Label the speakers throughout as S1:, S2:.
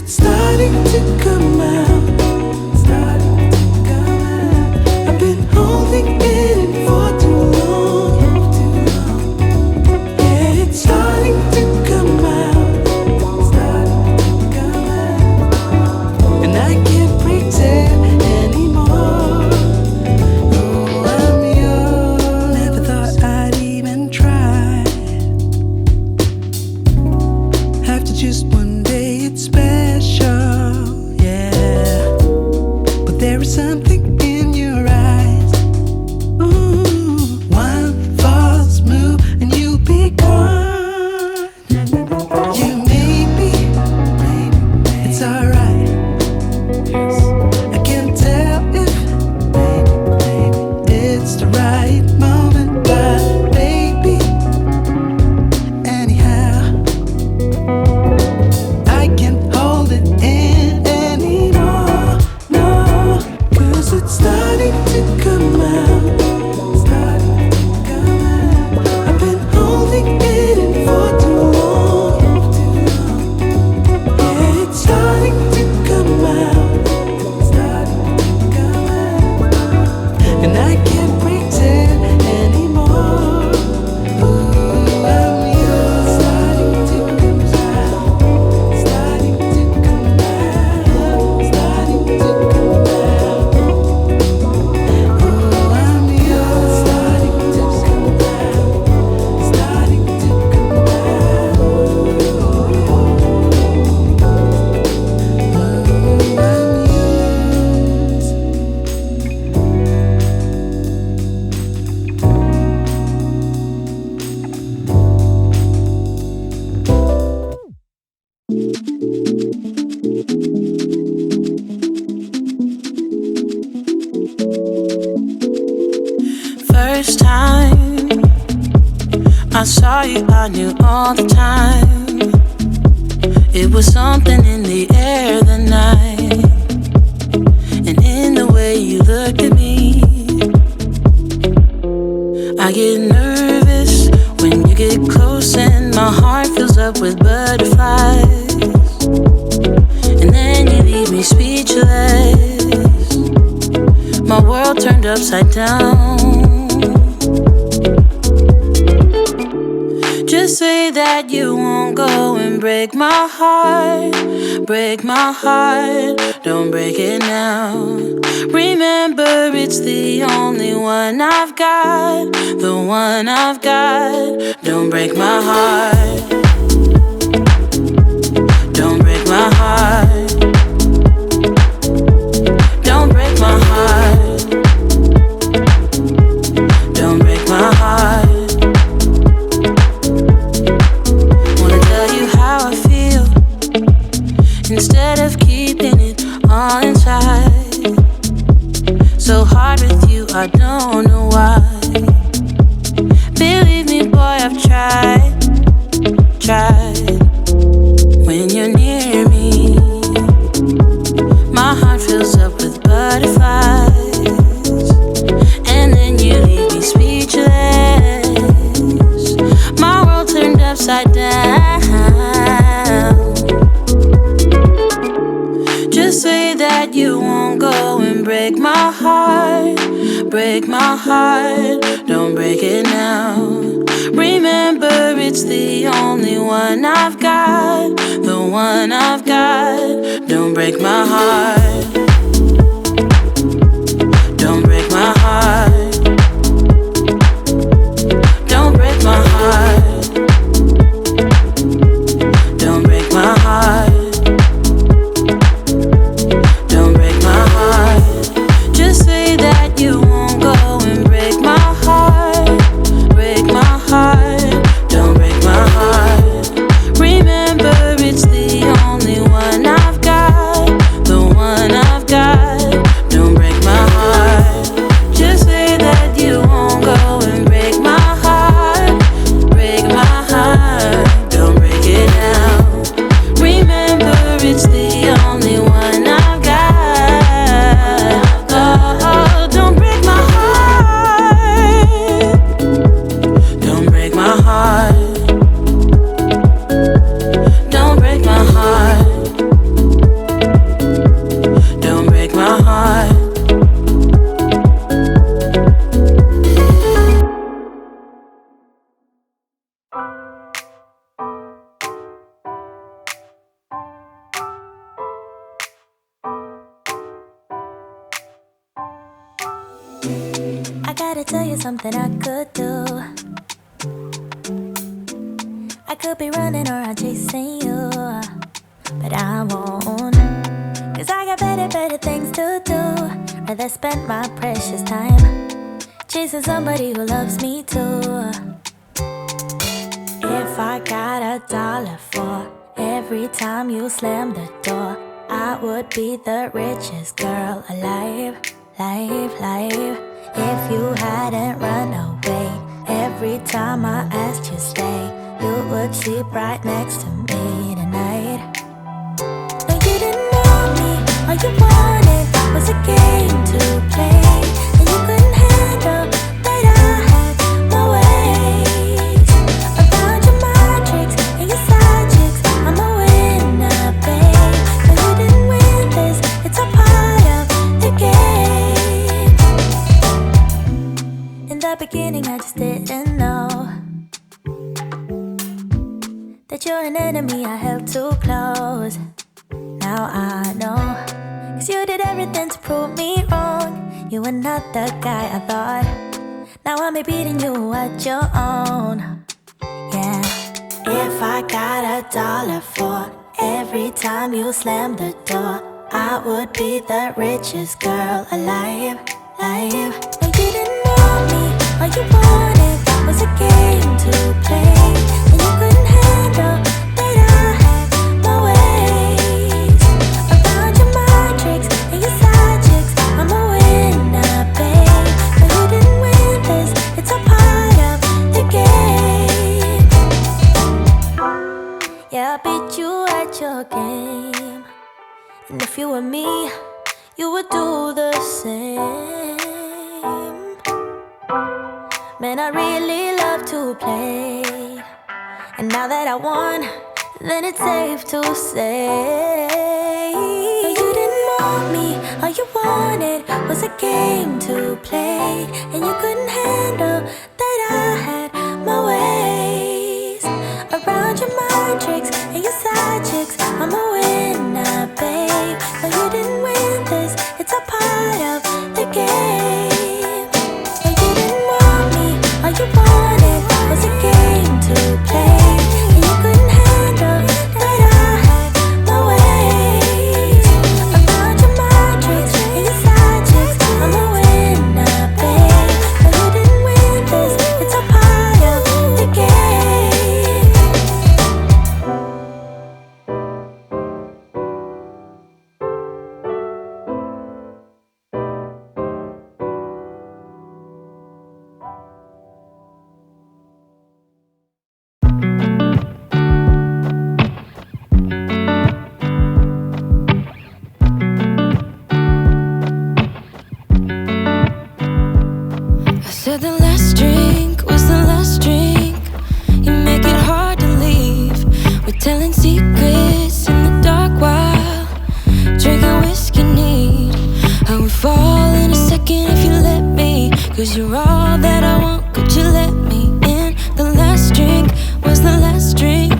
S1: it's starting to come out. Starting to come out. I've been holding it in for too long. Yeah, it's starting to come out. Starting to come out. And I can't pretend anymore. Oh, I'm yours. Never thought I'd even try. After just one day, it's special, yeah. But there is something in your eyes. Ooh, one false move and you'll be gone. You maybe, it's alright. I can't tell if it's the right moment, but baby, anyhow, I can't hold it in anymore, no, 'cause it's starting to come out. Starting to come out. I've been holding it in for too long. Yeah, it's starting to come out. Starting to come out. And I can't pretend anymore. Ooh, I'm yours. Starting to come out. Starting to come out. Starting to come out. Oh, I'm yours. Starting to come out. Starting to come out. Oh, I'm yours.
S2: First time I saw you, I knew all the time. It was something in the air that night, and in the way you looked at me. I get nervous when you get close, and my heart fills up with butterflies. And then you leave me speechless. My world turned upside down. Just say that you won't go and break my heart. Break my heart, don't break it now. Remember, it's the only one I've got. The one I've got. Don't break my heart. Don't break my heart. Don't break my heart. Don't break my heart. Wanna tell you how I feel, instead of keeping it all inside. So hard with you, I don't know why. Believe me, boy, I've tried. When you're near me, my heart fills up with butterflies. And then you leave me speechless. My world turned upside down. Just say that you won't go and break my heart. Break my heart, don't break it now. Remember, it's the only one I've got. The one I've got. Don't break my heart. Don't break my heart. Don't break my heart. Don't break my heart. Don't break my heart. Just say that you won't go and break my heart. Break my heart. Don't break my heart. Remember, it's the only one I've got. The one
S3: I gotta tell you something I could do. I could be running around chasing you, but I won't. Cause I got better things to do. Rather spend my precious time chasing somebody who loves me too. If I got $1 for every time you slam the door, I would be the richest girl alive. If you hadn't run away every time I asked you stay, you would sleep right next to me tonight. No, you didn't want me, all you wanted was a game to play, and you couldn't handle that I had my ways. Around your matrix and your side chicks, I'm a winner, babe. No, you didn't win this, it's a part of the game. In the beginning I just didn't know that you're an enemy I held too close. Now I know, cause you did everything to prove me wrong. You were not the guy I thought. Now I'm beating you at your own. Yeah. If I got $1 for every time you slam the door, I would be the richest girl alive. No, you didn't want me, all you wanted was a game to play, and you couldn't handle that I had my ways. Around your matrix and your side chicks, I'm a winner, babe. No, you didn't win this, it's a part of the game. Yeah, I beat you at your game, and if you were me, you would do the same. Man, I really love to play, and now that I won, then it's safe to say, no, you didn't want me, all you wanted was a game to play, and you couldn't handle that I had my ways. Around your matrix and your side chicks, I'm a winner, babe. No, you didn't win this, it's a part of the game. No, you didn't want me, all you wanted was a game to play, and you couldn't handle that I had my ways. Around your matrix and your side chicks, I'm a winner, babe. No, you didn't win this, it's a part of the game.
S2: I said the last drink was the last drink. You make it hard to leave. We're telling secrets in the dark while drinking whiskey neat. I would fall in a second if you let me, cause you're all that I want, could you let me in? The last drink was the last drink,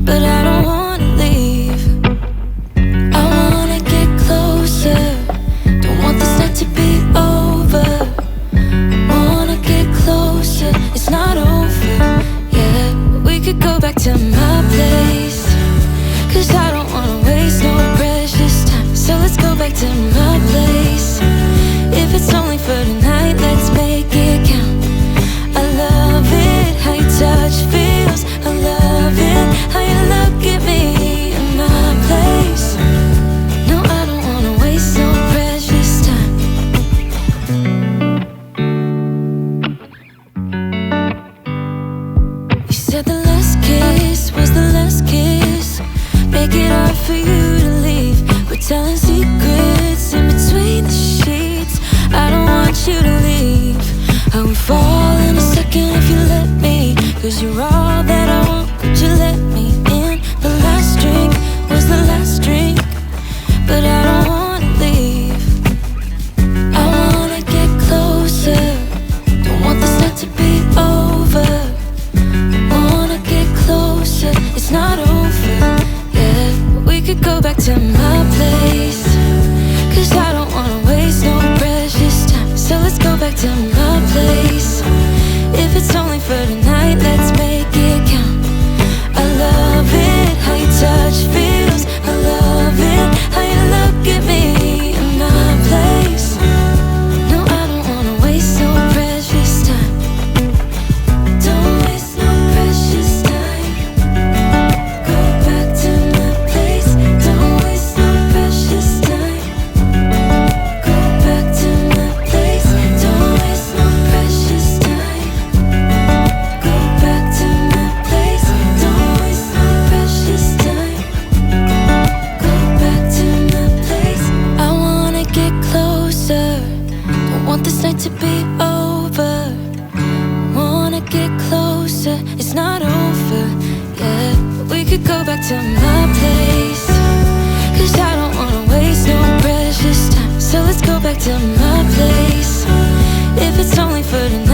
S2: but I don't wanna leave. I wanna get closer, don't want this night to be over. Wanna get closer, it's not over, yeah. We could go back to my place, cause I don't wanna waste no precious time. So let's go back to my place. If it's only for tonight, let's make it count. I love it, how your touch feels. I love it, how you look at me in my place. No, I don't wanna waste no precious time. You said the last kiss was the last kiss. Make it hard for you to leave. We're telling secrets in to my place, 'cause I don't wanna waste no precious time. So let's go back to my place. If it's only for tonight, let's make it count. I love it, how your touch feels. I love it, how you look at me in my place. No, I don't wanna waste no precious time. Don't waste no precious time. Go back to my place. Don't waste no precious time. Go back to my place. Don't waste no precious time. Go back to my place. Don't waste no precious time. Go back to my place. I wanna get closer. Don't want this night to be over. Wanna get closer. It's not over yet. We could go back to my place, 'cause I don't wanna waste no precious time. So let's go back to my place. If it's only for tonight,